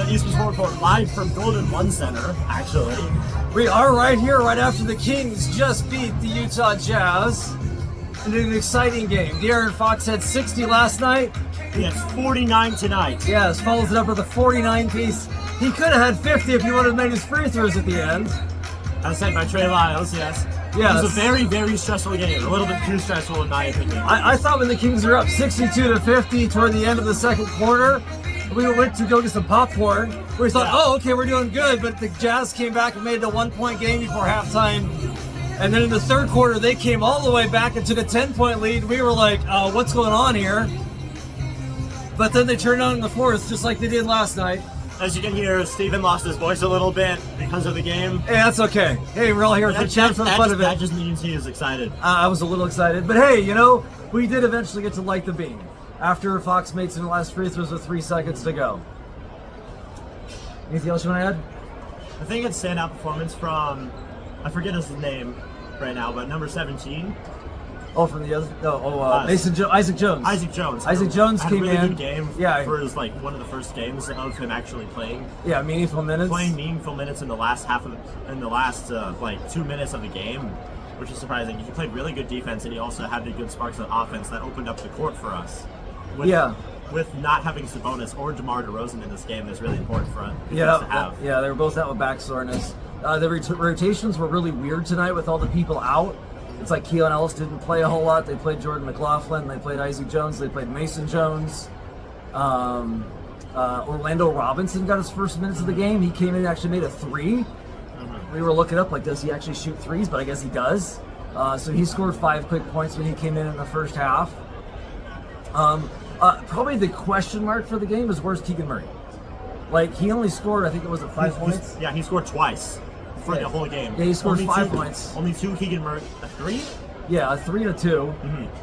Eastern Sport Court, live from Golden One Center, actually. We are right here, right after the Kings just beat the Utah Jazz in an exciting game. De'Aaron Fox had 60 last night. He has 49 tonight. Yes, follows it up with a 49 piece. He could have had 50 if he would have made his free throws at the end. As said by Trey Lyles, yes. Yes. It was a very, very stressful game. A little bit too stressful in my opinion. I thought when the Kings were up 62-50 toward the end of the second quarter, we went to go get some popcorn. We thought, oh, okay, we're doing good. But the Jazz came back and made it a 1-point game before halftime. And then in the third quarter, they came all the way back and took a 10-point lead. We were like, what's going on here? But then they turned on in the fourth, just like they did last night. As you can hear, Steven lost his voice a little bit because of the game. Hey, that's okay. Hey, we're all here for chat for the fun of it. That just means he is excited. I was a little excited. But hey, you know, we did eventually get to light the beam after Fox made some last free throws with 3 seconds to go. Anything else you want to add? I think it's standout performance from, I forget his name right now, but number 17. Oh, from the other, Isaac Jones. Isaac Jones. Isaac Jones had came a really in. good game. Yeah, for his one of the first games of him actually playing. Yeah, meaningful minutes. Playing meaningful minutes in the last 2 minutes of the game, which is surprising. He played really good defense, and he also had the good sparks of offense that opened up the court for us. With not having Sabonis or DeMar DeRozan in this game, that's really important for us to have. Yeah, they were both out with back soreness. The rotations were really weird tonight with all the people out. It's like Keon Ellis didn't play a whole lot. They played Jordan McLaughlin. They played Isaac Jones. They played Mason Jones. Orlando Robinson got his first minutes of the game. He came in and actually made a 3. We were looking up, like, does he actually shoot threes? But I guess he does. So he scored 5 quick points when he came in the first half. Probably the question mark for the game is where's Keegan Murray? Like, he only scored, I think it was 5 points. Yeah, he scored twice for the whole game. Yeah, he scored 5 points. Only 2 Keegan Murray. A 3? Yeah, a 3 and a 2.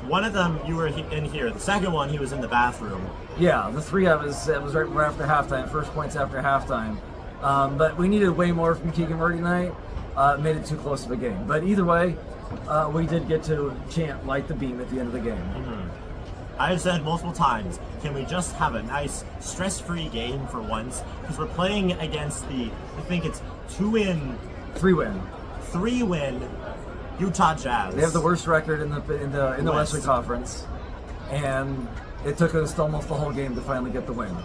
One of them you were in here. The second one he was in the bathroom. Yeah, the 3 it was right after halftime. First points after halftime. But we needed way more from Keegan Murray tonight. Made it too close of a game. But either way, we did get to chant "Light the Beam" at the end of the game. I've said multiple times, can we just have a nice, stress-free game for once? Because we're playing against I think it's 3-win Utah Jazz. They have the worst record in the Western Conference, and it took us almost the whole game to finally get the win.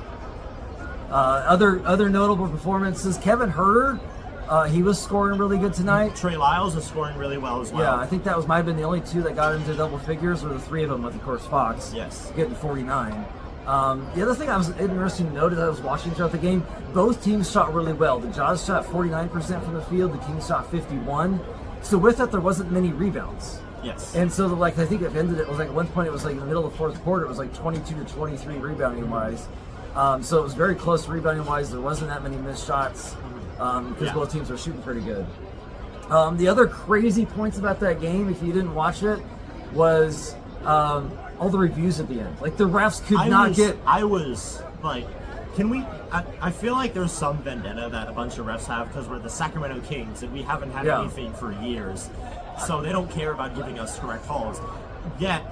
Other notable performances: Kevin Huerter. He was scoring really good tonight. Trey Lyles is scoring really well as well. Yeah, I think that might have been the only 2 that got into double figures, or the 3 of them with, of course, Fox. Yes. Getting 49. The other thing I was interesting to note as I was watching throughout the game, both teams shot really well. The Jazz shot 49% from the field. The Kings shot 51%. So with that, there wasn't many rebounds. Yes. And so, I think it ended. It was like at one point, it was like in the middle of the fourth quarter. It was like 22-23 rebounding wise. So it was very close rebounding wise. There wasn't that many missed shots. Because both teams were shooting pretty good. The other crazy points about that game, if you didn't watch it, was all the reviews at the end. Like, the refs could not get... I was like, can we... I feel like there's some vendetta that a bunch of refs have because we're the Sacramento Kings and we haven't had anything for years. So they don't care about giving us correct calls. Yet,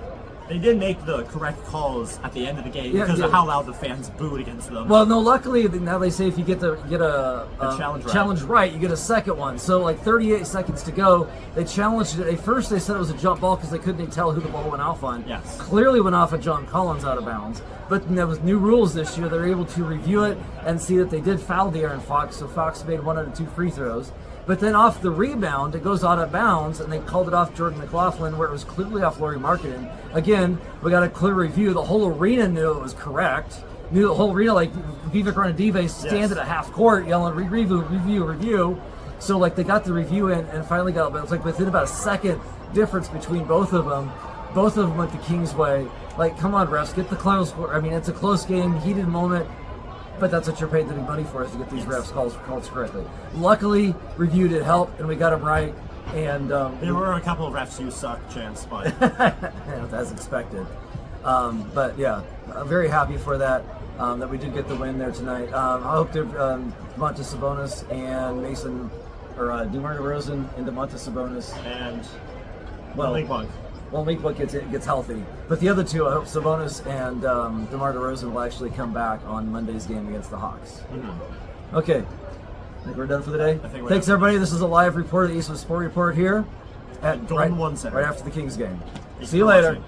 they did make the correct calls at the end of the game because of how loud the fans booed against them. Well, no, luckily now they say if you get a challenge right, you get a second one. So like 38 seconds to go, they challenged it. At first they said it was a jump ball because they couldn't tell who the ball went off on. Yes. Clearly went off of John Collins out of bounds. But there was new rules this year. They were able to review it and see that they did foul De'Aaron Fox. So Fox made 1 out of 2 free throws. But then off the rebound, it goes out of bounds, and they called it off Jordan McLaughlin, where it was clearly off Lauri Markkanen. Again, we got a clear review. The whole arena knew it was correct. Knew the whole arena, like Vivek Ranadive standing at half court yelling, review. So, like, they got the review in and finally got it. But it was like within about a second difference between both of them. Both of them went the Kings' way. Like, come on, refs, get the close. I mean, it's a close game, heated moment. But that's what you're paid the big money for, is to get these refs calls correctly. Luckily, review did help, and we got them right. And there were a couple of refs who sucked, chance, but as expected. But yeah, I'm very happy for that. That we did get the win there tonight. I hope Domantas Sabonis and DeMar DeRozan and Domantas Sabonis and well, Malik Monk. Well, Meekbook gets healthy. But the other two, I hope Sabonis and DeMar DeRozan will actually come back on Monday's game against the Hawks. Mm-hmm. Okay. I think we're done for the day. Thanks, done. everybody. This is a live report of the Eastwood Sport Report here at Golden One Center. right after the Kings game. Thanks See you for later. watching.